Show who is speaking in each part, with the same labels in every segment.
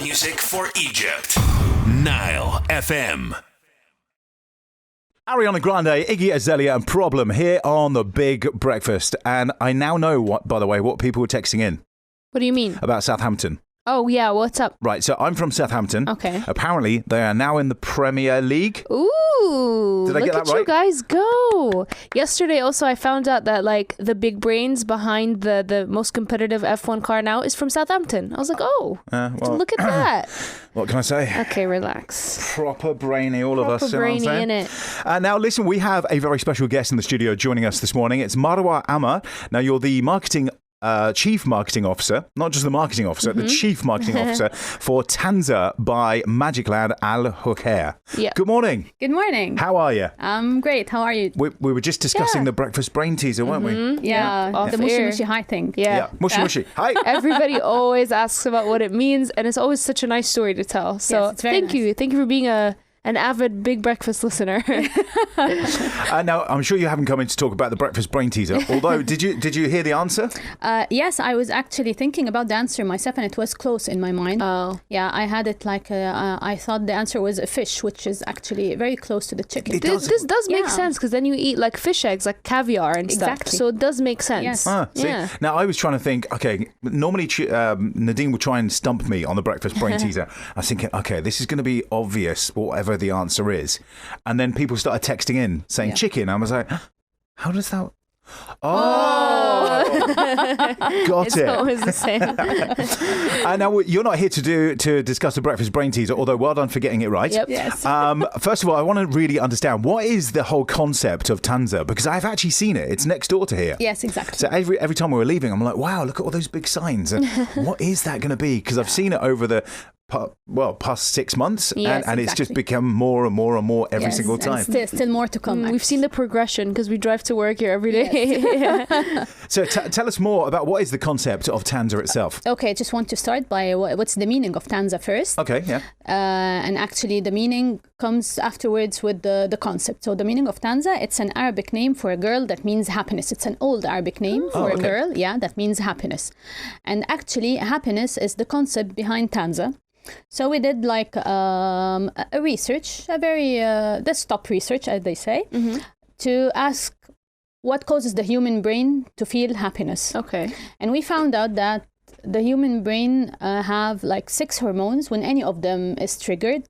Speaker 1: music for Egypt. NileFM.
Speaker 2: Ariana Grande, Iggy Azalea and Problem here on The Big Breakfast. And I now know, what people were texting in
Speaker 3: What do you mean?
Speaker 2: about Southampton.
Speaker 3: Oh, yeah. What's up?
Speaker 2: Right, so I'm from Southampton.
Speaker 3: Okay.
Speaker 2: Apparently, they are now in the Premier League.
Speaker 3: Ooh.
Speaker 2: Did I get that
Speaker 3: Look at you
Speaker 2: right?
Speaker 3: guys go. Yesterday, also, I found out that, the big brains behind the most competitive F1 car now is from Southampton. I was like, look at that.
Speaker 2: What can I say?
Speaker 3: Okay, relax.
Speaker 2: Proper brainy, all of us.
Speaker 3: Proper brainy, innit?
Speaker 2: Now, listen, we have a very special guest in the studio joining us this morning. It's Marwa Amr. Now, you're the Chief Marketing Officer, not just the marketing officer, the Chief Marketing Officer for Tanza By Magicland Alhokair.
Speaker 3: Yeah.
Speaker 2: Good morning.
Speaker 4: Good morning.
Speaker 2: How are you?
Speaker 4: I'm great. How are you?
Speaker 2: We were just discussing the breakfast brain teaser, weren't we?
Speaker 4: Yeah.
Speaker 3: Off
Speaker 4: The mushy
Speaker 3: air.
Speaker 4: mushy high thing.
Speaker 3: Yeah.
Speaker 2: Mushy mushy. Hi.
Speaker 3: Everybody always asks about what it means, and it's always such a nice story to tell. So
Speaker 4: Yes, it's very
Speaker 3: thank you. Thank you for being an avid Big Breakfast listener.
Speaker 2: Now, I'm sure you haven't come in to talk about the breakfast brain teaser. Although, did you hear the answer?
Speaker 4: Yes, I was actually thinking about the answer myself, and it was close in my mind.
Speaker 3: Oh.
Speaker 4: Yeah, I had it I thought the answer was a fish, which is actually very close to the chicken.
Speaker 3: This does make
Speaker 4: Yeah.
Speaker 3: sense, because then you eat like fish eggs, like caviar and stuff.
Speaker 4: Exactly.
Speaker 3: So it does make sense.
Speaker 4: Yes.
Speaker 2: See?
Speaker 3: Yeah.
Speaker 2: Now, I was trying to think, okay, normally Nadine will try and stump me on the breakfast brain teaser. I was thinking, okay, this is going to be obvious, whatever the answer is. And then people started texting in saying chicken. I was like, how does that... Oh, got
Speaker 3: It's
Speaker 2: it.
Speaker 3: always the same.
Speaker 2: And now you're not here to discuss the breakfast brain teaser, although well done for getting it right.
Speaker 3: Yep.
Speaker 4: Yes.
Speaker 2: First of all, I want to really understand what is the whole concept of Tanza, because I've actually seen it. It's next door to here.
Speaker 4: Yes, exactly.
Speaker 2: So every time we were leaving, I'm like, wow, look at all those big signs. What is that going to be? Because I've seen it over the past 6 months,
Speaker 4: Yes,
Speaker 2: and it's just
Speaker 4: exactly.
Speaker 2: become more and more and more every
Speaker 4: Yes,
Speaker 2: single
Speaker 4: and
Speaker 2: time.
Speaker 4: Still more to come.
Speaker 3: We've seen the progression because we drive to work here every day.
Speaker 2: So tell us more about what is the concept of Tanza itself.
Speaker 4: Okay, just want to start by what's the meaning of Tanza first.
Speaker 2: Okay, yeah.
Speaker 4: And actually the meaning comes afterwards with the concept. So the meaning of Tanza, it's an Arabic name for a girl that means happiness. It's an old Arabic name for a girl, that means happiness. And actually happiness is the concept behind Tanza. So we did a research, a very desktop research, as they say, to ask what causes the human brain to feel happiness.
Speaker 3: Okay.
Speaker 4: And we found out that the human brain have 6 hormones. When any of them is triggered,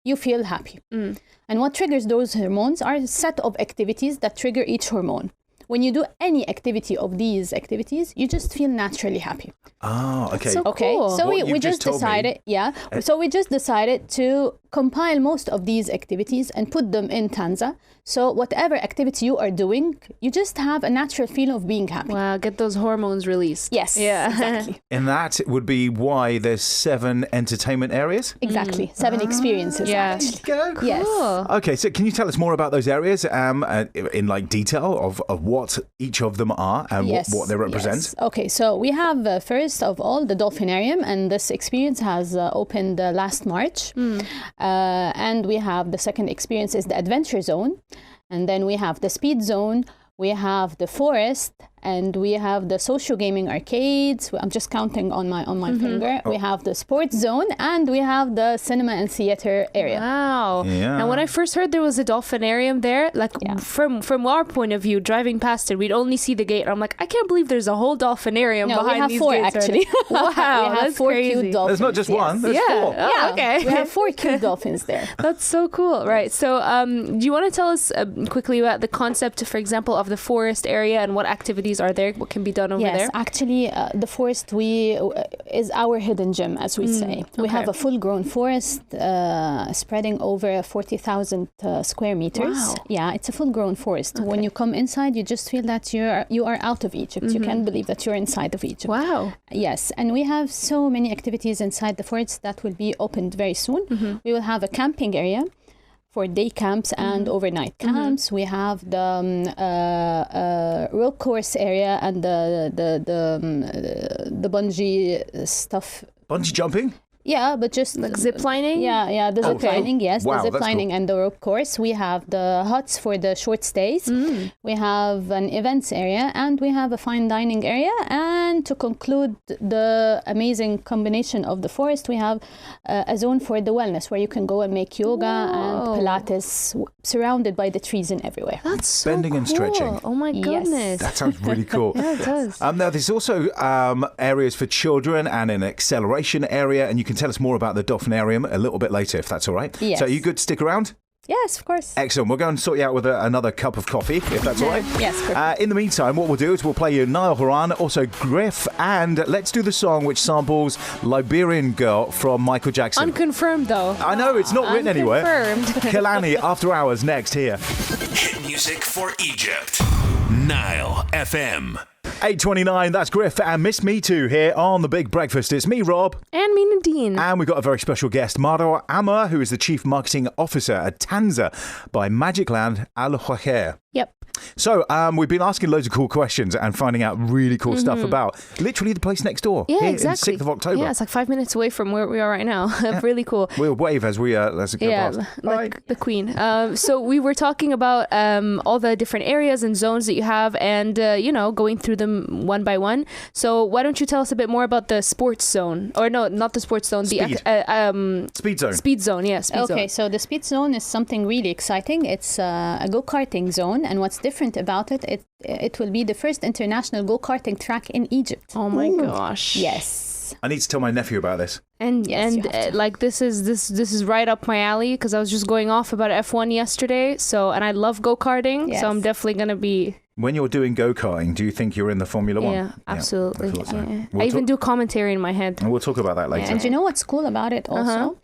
Speaker 4: you feel happy. And what triggers those hormones are a set of activities that trigger each hormone. When you do any activity of these activities, you just feel naturally happy.
Speaker 2: Oh, okay.
Speaker 3: So
Speaker 4: Okay,
Speaker 3: cool.
Speaker 4: so
Speaker 2: What
Speaker 4: we
Speaker 2: you've
Speaker 4: just
Speaker 2: just told me-
Speaker 4: decided, so we just decided to compile most of these activities and put them in Tanza. So whatever activity you are doing, you just have a natural feeling of being happy.
Speaker 3: Wow, get those hormones released.
Speaker 4: Yes,
Speaker 3: Yeah.
Speaker 4: exactly.
Speaker 2: And that would be why there's 7 entertainment areas?
Speaker 4: Exactly. 7 experiences.
Speaker 3: Yeah.
Speaker 4: Actually. Yes.
Speaker 3: Cool.
Speaker 2: Okay, so can you tell us more about those areas in detail of what each of them are and what they represent?
Speaker 4: Yes. Okay, so we have first of all the Dolphinarium, and this experience has opened last March. And we have the second experience is the Adventure Zone, and then we have the Speed Zone, we have the Forest, and we have the social gaming arcades. I'm just counting on my finger. We have the sports zone, and we have the cinema and theater area.
Speaker 3: Wow.
Speaker 2: Yeah.
Speaker 3: And when I first heard there was a dolphinarium there, from our point of view, driving past it, we'd only see the gate. And I'm like, I can't believe there's a whole dolphinarium
Speaker 4: No,
Speaker 3: behind
Speaker 4: we have
Speaker 3: these
Speaker 4: 4
Speaker 3: gates
Speaker 4: actually.
Speaker 3: Wow,
Speaker 4: we have
Speaker 3: that's
Speaker 4: 4
Speaker 3: crazy.
Speaker 4: cute dolphins.
Speaker 2: There's not just one, there's 4.
Speaker 3: Oh, okay.
Speaker 4: We have 4 cute dolphins there.
Speaker 3: That's so cool. Right. So do you want to tell us quickly about the concept, for example, of the forest area and what activities are there? What can be done over there?
Speaker 4: Yes, actually, the forest is our hidden gem, as we say. We have a full-grown forest spreading over 40,000 square meters.
Speaker 3: Wow.
Speaker 4: Yeah, it's a full-grown forest. When you come inside, you just feel that you are out of Egypt. You can't believe that you're inside of Egypt.
Speaker 3: Wow.
Speaker 4: Yes, and we have so many activities inside the forest that will be opened very soon. We will have a camping area for day camps and overnight camps. We have the rope course area and the bungee stuff.
Speaker 2: Bungee jumping?
Speaker 4: Yeah, but just
Speaker 3: Like zip lining?
Speaker 4: Yeah, the zip lining, yes,
Speaker 2: Wow,
Speaker 4: the zip
Speaker 2: that's
Speaker 4: lining
Speaker 2: cool.
Speaker 4: and the rope course. We have the huts for the short stays. We have an events area, and we have a fine dining area. And to conclude the amazing combination of the forest, we have a zone for the wellness where you can go and make yoga and Pilates, surrounded by the trees and everywhere.
Speaker 3: That's so
Speaker 2: Bending and stretching.
Speaker 3: cool. Oh my goodness.
Speaker 2: That sounds really cool.
Speaker 3: Yeah, it does.
Speaker 2: Now, there's also areas for children and an acceleration area, and you can tell us more about the Dolphinarium a little bit later, if that's all right.
Speaker 4: Yes.
Speaker 2: So are you good to stick around?
Speaker 4: Yes, of course.
Speaker 2: Excellent. We'll go and sort you out with another cup of coffee, if that's all right.
Speaker 4: Yes, perfect.
Speaker 2: In the meantime, what we'll do is we'll play you Nile Horan, also Griff, and let's do the song which samples Liberian Girl from Michael Jackson.
Speaker 3: Unconfirmed, though.
Speaker 2: I know, it's not written anywhere.
Speaker 3: Unconfirmed.
Speaker 2: Kalani, After Hours, next here.
Speaker 1: Hit music for Egypt. Nile FM.
Speaker 2: 8:29, that's Griff and Miss Me Too here on The Big Breakfast. It's me, Rob.
Speaker 3: And me, Nadine.
Speaker 2: And we've got a very special guest, Marwa Amr, who is the Chief Marketing Officer at Tanza by Magicland Alhokair.
Speaker 3: Yep.
Speaker 2: So we've been asking loads of cool questions and finding out really cool stuff about literally the place next door.
Speaker 3: Yeah,
Speaker 2: here
Speaker 3: exactly.
Speaker 2: In 6th of October.
Speaker 3: Yeah, it's like 5 minutes away from where we are right now. Really cool.
Speaker 2: We'll wave as we let's go
Speaker 3: Yeah,
Speaker 2: past.
Speaker 3: like the queen. So we were talking about all the different areas and zones that you have and, going through them one by one. So why don't you tell us a bit more about the sports zone? Or no, not the sports zone.
Speaker 2: Speed.
Speaker 3: The
Speaker 2: Speed zone.
Speaker 3: speed zone, yeah. Speed zone.
Speaker 4: Okay, so the speed zone is something really exciting. It's a go-karting zone, and what's different about it, it will be the first international go-karting track in Egypt.
Speaker 3: Oh my gosh.
Speaker 4: Yes.
Speaker 2: I need to tell my nephew about this.
Speaker 3: And
Speaker 4: Yes, you have to.
Speaker 3: like this is right up my alley because I was just going off about F1 yesterday. So and I love go-karting,
Speaker 4: Yes.
Speaker 3: so I'm definitely gonna be
Speaker 2: When you're doing go-karting, do you think you're in the Formula One?
Speaker 3: yeah, absolutely.
Speaker 2: I thought so.
Speaker 3: Yeah.
Speaker 2: We'll
Speaker 3: I even
Speaker 2: talk-
Speaker 3: do commentary in my head.
Speaker 2: And we'll talk about that later.
Speaker 4: And you know what's cool about it also?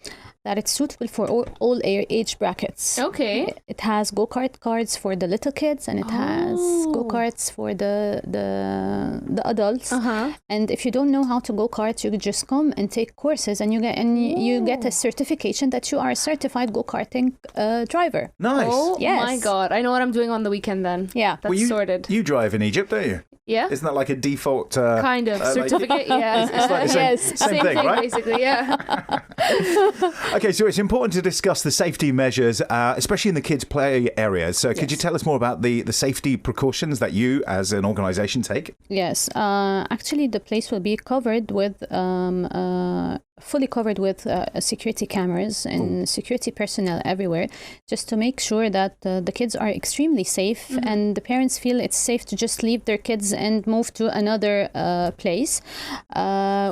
Speaker 4: That it's suitable for all age brackets.
Speaker 3: Okay.
Speaker 4: It has go-kart cards for the little kids, and it has go-karts for the adults. And if you don't know how to go-kart, you just come and take courses, and you get a certification that you are a certified go-karting driver.
Speaker 2: Nice.
Speaker 3: Oh
Speaker 4: Yes.
Speaker 3: my god. I know what I'm doing on the weekend then.
Speaker 4: Yeah.
Speaker 3: That's
Speaker 2: Well,
Speaker 3: sorted.
Speaker 2: You drive in Egypt, don't you?
Speaker 3: Yeah.
Speaker 2: Isn't that like a default?
Speaker 3: Kind of
Speaker 2: like-
Speaker 3: certificate, yeah.
Speaker 2: It's like the same,
Speaker 3: Yes,
Speaker 2: same thing, right?
Speaker 3: basically, yeah.
Speaker 2: Okay, so it's important to discuss the safety measures, especially in the kids' play areas. So could you tell us more about the safety precautions that you, as an organisation, take?
Speaker 4: Yes. Actually, the place will be covered with fully covered with security cameras and security personnel everywhere, just to make sure that the kids are extremely safe and the parents feel it's safe to just leave their kids and move to another place.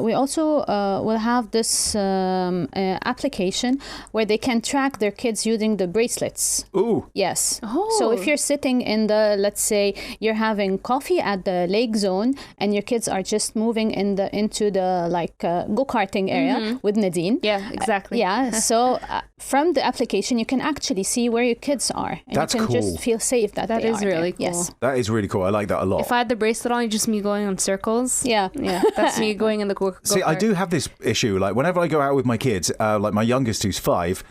Speaker 4: We also will have this application where they can track their kids using the bracelets.
Speaker 2: Ooh.
Speaker 4: Yes.
Speaker 3: Oh.
Speaker 4: So if you're sitting in let's say you're having coffee at the lake zone and your kids are just moving into the go-karting area with Nadine.
Speaker 3: Yeah, exactly.
Speaker 4: Yeah. So from the application, you can actually see where your kids are, and
Speaker 2: That's
Speaker 4: you can
Speaker 2: cool.
Speaker 4: just feel safe that
Speaker 3: That
Speaker 4: they
Speaker 3: is
Speaker 4: are
Speaker 3: really
Speaker 4: there.
Speaker 3: cool.
Speaker 4: Yes.
Speaker 2: That is really cool. I like that a lot.
Speaker 3: If I had the bracelet on, it's just me going in circles.
Speaker 4: Yeah.
Speaker 3: Yeah, that's me going in the
Speaker 2: See, I
Speaker 3: go-kart.
Speaker 2: do have this issue. Like, whenever I go out with my kids, like my youngest, who's 5,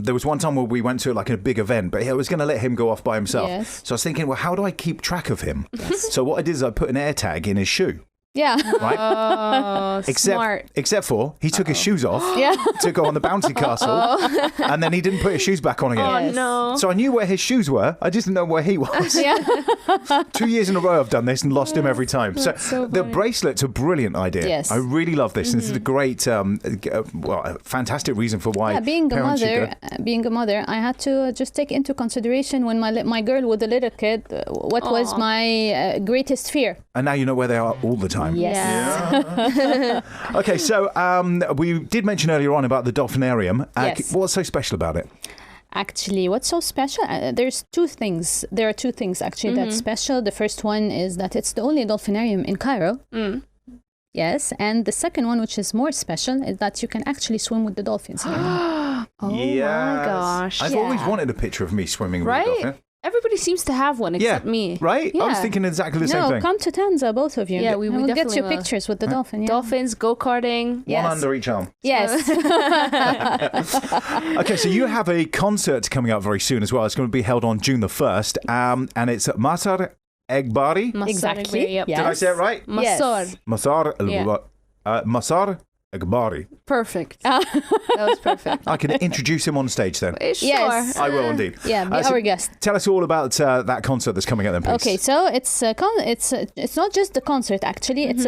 Speaker 2: there was one time where we went to like a big event, but I was going to let him go off by himself.
Speaker 4: Yes.
Speaker 2: So I was thinking, well, how do I keep track of him? So what I did is I put an air tag in his shoe.
Speaker 4: Yeah.
Speaker 2: Right?
Speaker 3: Oh, smart.
Speaker 2: Except for he took his shoes off
Speaker 4: Yeah.
Speaker 2: to go on the bouncy castle, and then he didn't put his shoes back on again.
Speaker 3: Oh,
Speaker 4: Yes.
Speaker 3: no.
Speaker 2: So I knew where his shoes were. I just didn't know where he was.
Speaker 4: Yeah.
Speaker 2: 2 years in a row I've done this and lost him every time. So
Speaker 3: so
Speaker 2: the
Speaker 3: funny.
Speaker 2: bracelet's a brilliant idea.
Speaker 4: Yes.
Speaker 2: I really love this. This is a great, a fantastic reason for why
Speaker 4: Yeah, being a
Speaker 2: parents should
Speaker 4: mother, I had to just take into consideration when my girl was a little kid, what was my greatest fear.
Speaker 2: And now you know where they are all the time.
Speaker 4: Yes.
Speaker 2: Okay, so we did mention earlier on about the Dolphinarium.
Speaker 4: Yes.
Speaker 2: What's so special about it?
Speaker 4: Actually, what's so special? There's two things. There are two things actually that's special. The first one is that it's the only dolphinarium in Cairo. Yes, and the second one, which is more special, is that you can actually swim with the dolphins here.
Speaker 3: Oh my gosh.
Speaker 2: I've always wanted a picture of me swimming
Speaker 3: Right?
Speaker 2: with a dolphin.
Speaker 3: Everybody seems to have one except me.
Speaker 2: Right? I was
Speaker 3: Yeah.
Speaker 2: thinking exactly the same
Speaker 4: No,
Speaker 2: thing.
Speaker 4: come to Tanza, both of you.
Speaker 3: Yeah, we
Speaker 4: And we'll get
Speaker 3: definitely
Speaker 4: you
Speaker 3: will.
Speaker 4: pictures with the dolphin. Yeah.
Speaker 3: Dolphins, go-karting.
Speaker 4: Yes.
Speaker 2: One under each arm.
Speaker 4: Yes.
Speaker 2: Okay, so you have a concert coming up very soon as well. It's going to be held on June the 1st, and it's at Masar Egbari.
Speaker 3: Masar
Speaker 4: Exactly.
Speaker 3: Egbari, yep.
Speaker 4: Yeah.
Speaker 2: Did I say it right?
Speaker 3: Masar.
Speaker 2: Masar,
Speaker 3: Yeah.
Speaker 2: Masar Akbari.
Speaker 3: Perfect. That was perfect.
Speaker 2: I can introduce him on stage then.
Speaker 3: Sure.
Speaker 4: Yes.
Speaker 2: I will indeed.
Speaker 4: Yeah, be
Speaker 2: So
Speaker 4: our guest.
Speaker 2: Tell us all about that concert that's coming up then, please.
Speaker 4: Okay, so it's not just the concert. Actually, it's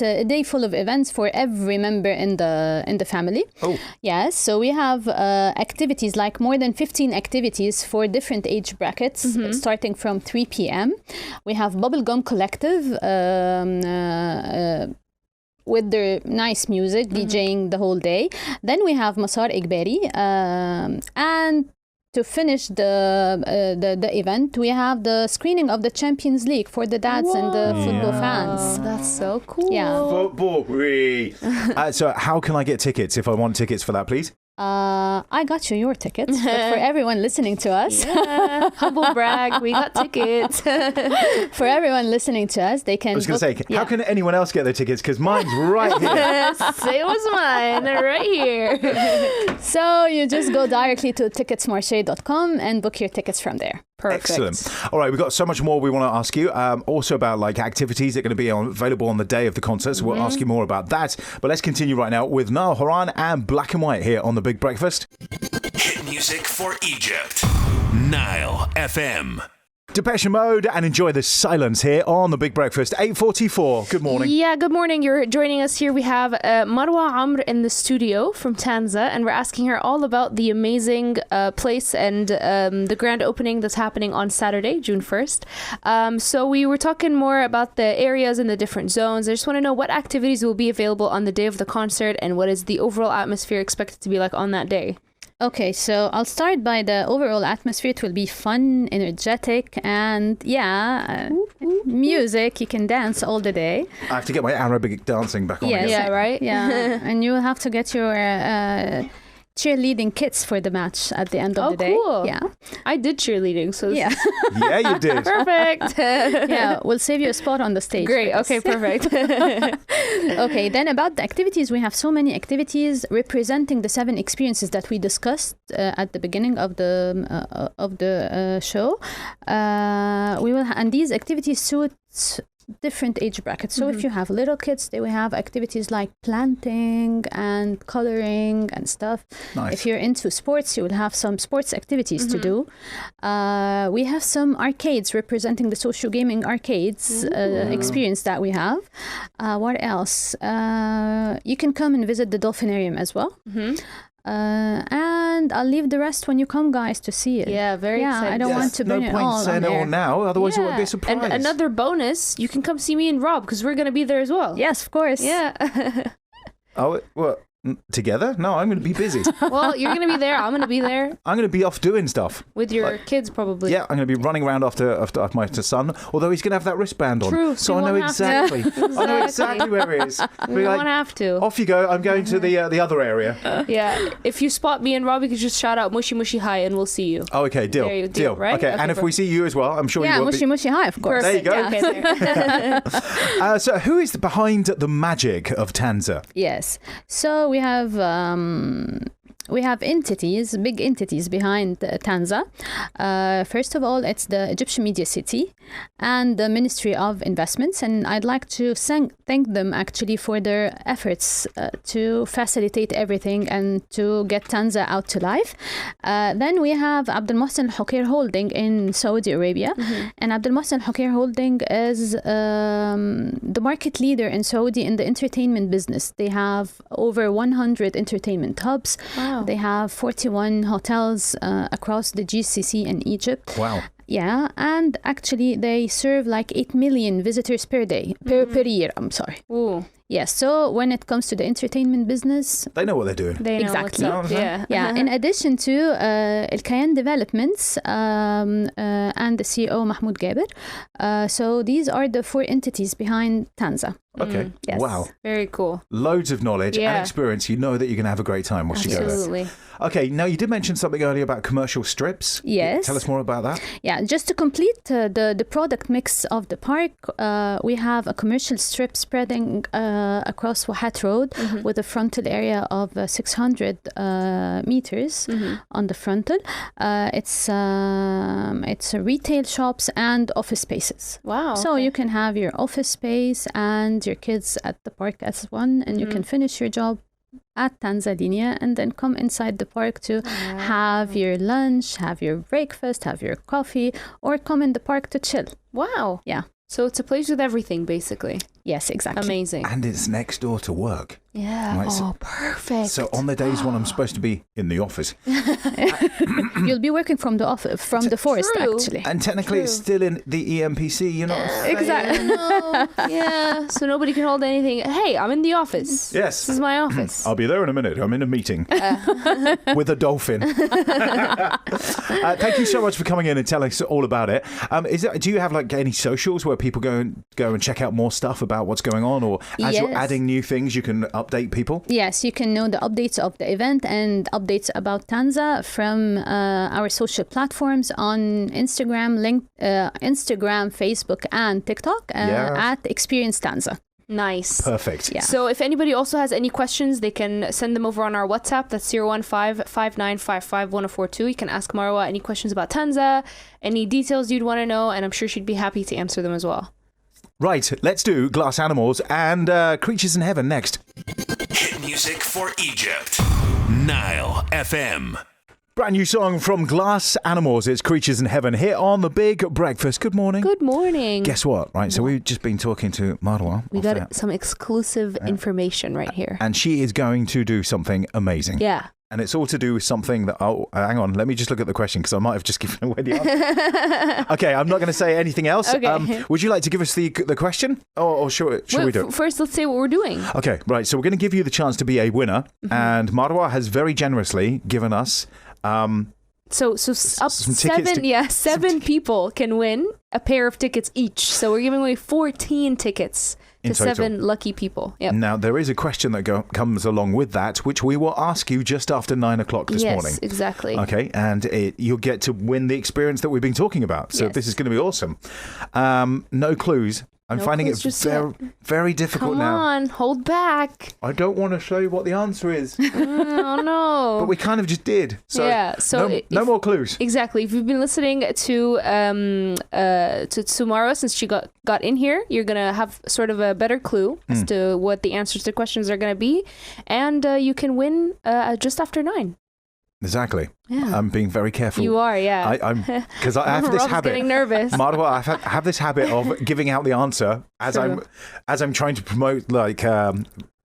Speaker 4: a day full of events for every member in the family.
Speaker 2: Oh.
Speaker 4: Yes, so we have activities, like more than 15 activities for different age brackets, starting from 3 p.m. We have Bubblegum Collective with their nice music, DJing the whole day. Then we have Masar Igbari, and to finish the event, we have the screening of the Champions League for the dads and the football fans.
Speaker 3: That's so cool.
Speaker 4: Yeah.
Speaker 2: Football. So how can I get tickets if I want tickets for that, please?
Speaker 4: I got you your tickets, but for everyone listening to us,
Speaker 3: Humble brag, we got tickets.
Speaker 4: for everyone listening to us, they can.
Speaker 2: I was going to say, how can anyone else get their tickets? Because mine's right here.
Speaker 3: Same as mine, they're right here.
Speaker 4: So you just go directly to ticketsmarche.com and book your tickets from there.
Speaker 3: Perfect.
Speaker 2: Excellent. All right, we've got so much more we want to ask you. Also about like activities that are going to be available on the day of the concert. So we'll ask you more about that. But let's continue right now with Nile Horan and Black and White here on The Big Breakfast.
Speaker 1: Hit music for Egypt. Nile FM.
Speaker 2: Depeche Mode and enjoy the silence here on The Big Breakfast. 8:44. Good morning.
Speaker 3: Yeah, good morning. You're joining us here. We have Marwa Amr in the studio from Tanza, and we're asking her all about the amazing place and the grand opening that's happening on Saturday, June 1st. So we were talking more about the areas and the different zones. I just want to know what activities will be available on the day of the concert and what is the overall atmosphere expected to be like on that day.
Speaker 4: Okay, so I'll start by the overall atmosphere. It will be fun, energetic, and music. You can dance all the day.
Speaker 2: I have to get my Arabic dancing back on again.
Speaker 3: Yeah, right?
Speaker 4: Yeah, and you will have to get your cheerleading kits for the match at the end of the day.
Speaker 3: Cool.
Speaker 4: Yeah.
Speaker 3: I did cheerleading, so
Speaker 4: Yeah.
Speaker 2: Yeah, you did.
Speaker 3: perfect.
Speaker 4: Yeah, we'll save you a spot on the stage.
Speaker 3: Great.
Speaker 4: for this.
Speaker 3: Okay, perfect.
Speaker 4: Okay, then about the activities, we have so many activities representing the 7 experiences that we discussed at the beginning of the show. We will, and these activities suit different age brackets. So if you have little kids, they will have activities like planting and coloring and stuff.
Speaker 2: Nice.
Speaker 4: If you're into sports, you will have some sports activities to do. We have some arcades representing the social gaming arcades experience that we have. What else? You can come and visit the Dolphinarium as well. And I'll leave the rest when you come, guys, to see it.
Speaker 3: Yeah, very excited.
Speaker 4: I don't want to bring
Speaker 2: no
Speaker 4: it
Speaker 2: point
Speaker 4: all
Speaker 2: saying
Speaker 4: on
Speaker 2: it all
Speaker 4: air.
Speaker 2: now, otherwise it would be a surprise.
Speaker 3: And another bonus, you can come see me and Rob because we're going to be there as well.
Speaker 4: Yes, of course.
Speaker 3: Yeah.
Speaker 2: Oh, well, together? No, I'm going to be busy.
Speaker 3: Well, you're going to be there. I'm going to be there
Speaker 2: I'm going to be off doing stuff.
Speaker 3: with your kids probably.
Speaker 2: Yeah, I'm going to be running around after my son, although he's going to have that wristband on.
Speaker 3: True,
Speaker 2: So
Speaker 3: you
Speaker 2: I know
Speaker 3: won't have to.
Speaker 2: exactly. I know exactly where he is.
Speaker 3: We
Speaker 2: Be like,
Speaker 3: won't have to.
Speaker 2: off you go. I'm going to the other area.
Speaker 3: Yeah. If you spot me and Rob, you can just shout out Mushy Mushy Hi and we'll see you.
Speaker 2: Oh, okay, deal.
Speaker 3: There you- deal, right?
Speaker 2: Okay,
Speaker 3: Okay,
Speaker 2: and if we see you as well, I'm sure
Speaker 4: Yeah,
Speaker 2: you will
Speaker 4: mushy mushy hi, of course.
Speaker 2: There you go.
Speaker 3: Okay, there.
Speaker 2: So who is behind the magic of Tanza?
Speaker 4: Yes. So we have entities, big entities behind Tanza. First of all, it's the Egyptian Media City and the Ministry of Investments. And I'd like to thank them actually for their efforts to facilitate everything and to get Tanza out to life. Then we have Abdul Mohsen Alhokair Holding in Saudi Arabia. And Abdul Mohsen Alhokair Holding is the market leader in Saudi in the entertainment business. They have over 100 entertainment hubs.
Speaker 3: Wow.
Speaker 4: They have 41 hotels across the GCC and Egypt.
Speaker 2: Wow.
Speaker 4: Yeah, and actually they serve like 8 million visitors per day, per year, I'm sorry.
Speaker 3: Ooh,
Speaker 4: Yes, so when it comes to the entertainment business,
Speaker 2: They know what they're doing.
Speaker 3: they know
Speaker 4: Exactly.
Speaker 3: what's up. Yeah.
Speaker 4: yeah, in addition to El Kayan Developments and the CEO Mahmoud Gaber. So these are the 4 entities behind Tanza.
Speaker 2: Okay.
Speaker 4: Yes.
Speaker 2: Wow.
Speaker 3: Very cool.
Speaker 2: Loads of knowledge and
Speaker 3: Yeah.
Speaker 2: experience. You know that you're going to have a great time once you go there.
Speaker 3: Absolutely.
Speaker 2: Okay, now you did mention something earlier about commercial strips.
Speaker 4: Yes.
Speaker 2: Tell us more about that.
Speaker 4: Yeah, just to complete the product mix of the park, we have a commercial strip spreading across Wahat Road with a frontal area of 600 meters on the frontal. It's retail shops and office spaces.
Speaker 3: Wow.
Speaker 4: So you can have your office space and your kids at the park as one, and you can finish your job at Tanzania and then come inside the park to have your lunch, have your breakfast, have your coffee, or come in the park to chill.
Speaker 3: Wow.
Speaker 4: Yeah.
Speaker 3: So it's a place with everything, basically.
Speaker 4: Yes, exactly.
Speaker 3: Amazing.
Speaker 2: And it's next door to work.
Speaker 3: Yeah.
Speaker 2: Right,
Speaker 3: Oh, perfect.
Speaker 2: So on the days when I'm supposed to be in the office,
Speaker 4: You'll be working from the office, from the forest,
Speaker 3: True.
Speaker 4: actually.
Speaker 2: and technically it's still in the EMPC, you're not.
Speaker 4: Exactly.
Speaker 3: No. Yeah. So nobody can hold anything. Hey, I'm in the office.
Speaker 2: Yes.
Speaker 3: This is my office.
Speaker 2: I'll be there in a minute. I'm in a meeting with a dolphin. Thank you so much for coming in and telling us all about it. Do you have like any socials where people go and check out more stuff about what's going on, or as you're
Speaker 4: Yes.
Speaker 2: adding new things, you can update people?
Speaker 4: Yes, you can know the updates of the event and updates about Tanza from our social platforms on Instagram, Facebook, and TikTok at Experience Tanza.
Speaker 3: Nice.
Speaker 2: Perfect.
Speaker 4: Yeah.
Speaker 3: So if anybody also has any questions, they can send them over on our WhatsApp. That's 015-5955-1042. You can ask Marwa any questions about Tanza, any details you'd want to know, and I'm sure she'd be happy to answer them as well.
Speaker 2: Right, let's do Glass Animals and Creatures in Heaven next.
Speaker 1: Hit music for Egypt. Nile FM.
Speaker 2: Brand new song from Glass Animals. It's Creatures in Heaven here on The Big Breakfast. Good morning.
Speaker 3: Good morning.
Speaker 2: Guess what? Right, so we've just been talking to Marwa.
Speaker 3: We got some exclusive information right here.
Speaker 2: And she is going to do something amazing.
Speaker 3: Yeah.
Speaker 2: And it's all to do with something that... Oh, hang on. Let me just look at the question because I might have just given away the answer. Okay, I'm not going to say anything else.
Speaker 3: Okay.
Speaker 2: Would you like to give us the question? Or shall we do it?
Speaker 3: First, let's say what we're doing.
Speaker 2: Okay, right. So we're going to give you the chance to be a winner. And Marwa has very generously given us...
Speaker 3: So up
Speaker 2: some tickets
Speaker 3: seven people can win a pair of tickets each. So we're giving away 14 tickets to
Speaker 2: total.
Speaker 3: 7 lucky people. Yep.
Speaker 2: Now, there is a question that comes along with that, which we will ask you just after 9 o'clock this morning.
Speaker 3: Yes, exactly.
Speaker 2: Okay, and you'll get to win the experience that we've been talking about. So
Speaker 3: Yes.
Speaker 2: This is going to be awesome. No clues. I'm
Speaker 3: No
Speaker 2: finding
Speaker 3: clues
Speaker 2: it
Speaker 3: just
Speaker 2: very, very difficult
Speaker 3: Come
Speaker 2: now.
Speaker 3: on, hold back.
Speaker 2: I don't want to show you what the answer is,
Speaker 3: Oh no.
Speaker 2: but we kind of just did. So
Speaker 3: Yeah, so
Speaker 2: no more clues.
Speaker 3: Exactly. If you've been listening to Marwa since she got in here, you're gonna have sort of a better clue as to what the answers to questions are gonna be, and you can win just after 9.
Speaker 2: Exactly.
Speaker 3: Yeah.
Speaker 2: I'm being very careful.
Speaker 3: You are, yeah.
Speaker 2: I'm because I have this
Speaker 3: Rob's
Speaker 2: habit.
Speaker 3: getting nervous.
Speaker 2: Marwa, I have this habit of giving out the answer as
Speaker 3: True.
Speaker 2: I'm trying to promote like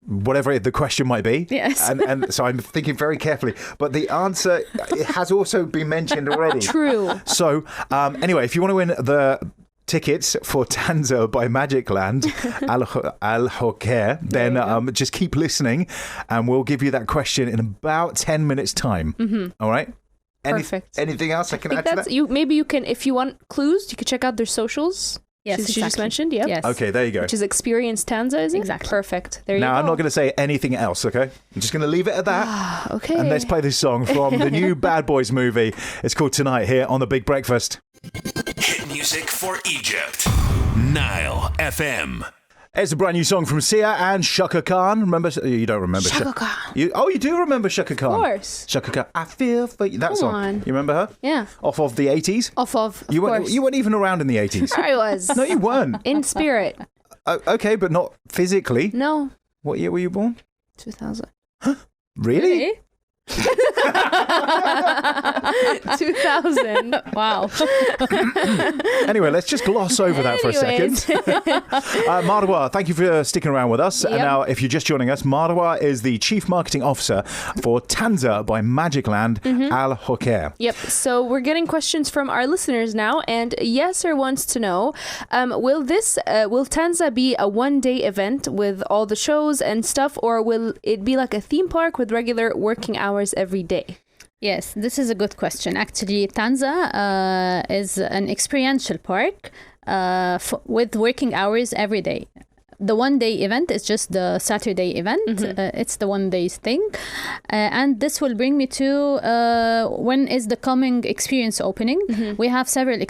Speaker 2: whatever the question might be.
Speaker 4: Yes.
Speaker 2: And so I'm thinking very carefully. But the answer it has also been mentioned already.
Speaker 3: True.
Speaker 2: So anyway, if you want to win the tickets for Tanza by Magicland Alhokair, then just keep listening and we'll give you that question in about 10 minutes time. All right?
Speaker 3: Perfect.
Speaker 2: Anything else I can
Speaker 3: I
Speaker 2: add
Speaker 3: think
Speaker 2: to
Speaker 3: that's
Speaker 2: that?
Speaker 3: you. Maybe you can, if you want clues, you could check out their socials.
Speaker 4: Yes,
Speaker 3: she just
Speaker 4: exactly.
Speaker 3: mentioned. Yep.
Speaker 4: Yes.
Speaker 2: Okay, there you go.
Speaker 3: Which is Experience Tanza, is it?
Speaker 4: Exactly.
Speaker 3: Perfect. There you
Speaker 2: Now,
Speaker 3: go.
Speaker 2: I'm not going to say anything else, okay? I'm just going to leave it at that.
Speaker 3: Okay.
Speaker 2: And let's play this song from the new Bad Boys movie. It's called Tonight here on The Big Breakfast.
Speaker 1: Hit music for Egypt. Nile FM.
Speaker 2: It's a brand new song from Sia and Shaka Khan. Remember? You don't remember
Speaker 3: Shaka Khan.
Speaker 2: You do remember Shaka Khan?
Speaker 3: Of course.
Speaker 2: Shaka Khan. I feel for you. That
Speaker 3: Come
Speaker 2: song.
Speaker 3: on.
Speaker 2: You remember her?
Speaker 3: Yeah.
Speaker 2: Off of the 80s?
Speaker 3: Off of
Speaker 2: You
Speaker 3: course.
Speaker 2: weren't even around in the 80s.
Speaker 3: I was.
Speaker 2: No, you weren't.
Speaker 3: In spirit.
Speaker 2: Okay, but not physically.
Speaker 3: No.
Speaker 2: What year were you born?
Speaker 3: 2000.
Speaker 2: Really?
Speaker 3: 2000.
Speaker 4: Wow.
Speaker 2: Anyway, let's just gloss over that for a second. Marwa, thank you for sticking around with us. And
Speaker 3: Yep.
Speaker 2: now, if you're just joining us, Marwa is the Chief Marketing Officer for Tanza by Magicland Alhokair.
Speaker 3: Yep. So we're getting questions from our listeners now, and Yasser wants to know: will Tanza be a one-day event with all the shows and stuff, or will it be like a theme park with regular working hours every day?
Speaker 4: Yes, this is a good question. Actually, Tanza is an experiential park with working hours every day. The one-day event is just the Saturday event. It's the one-day thing. And this will bring me to when is the coming experience opening. We have several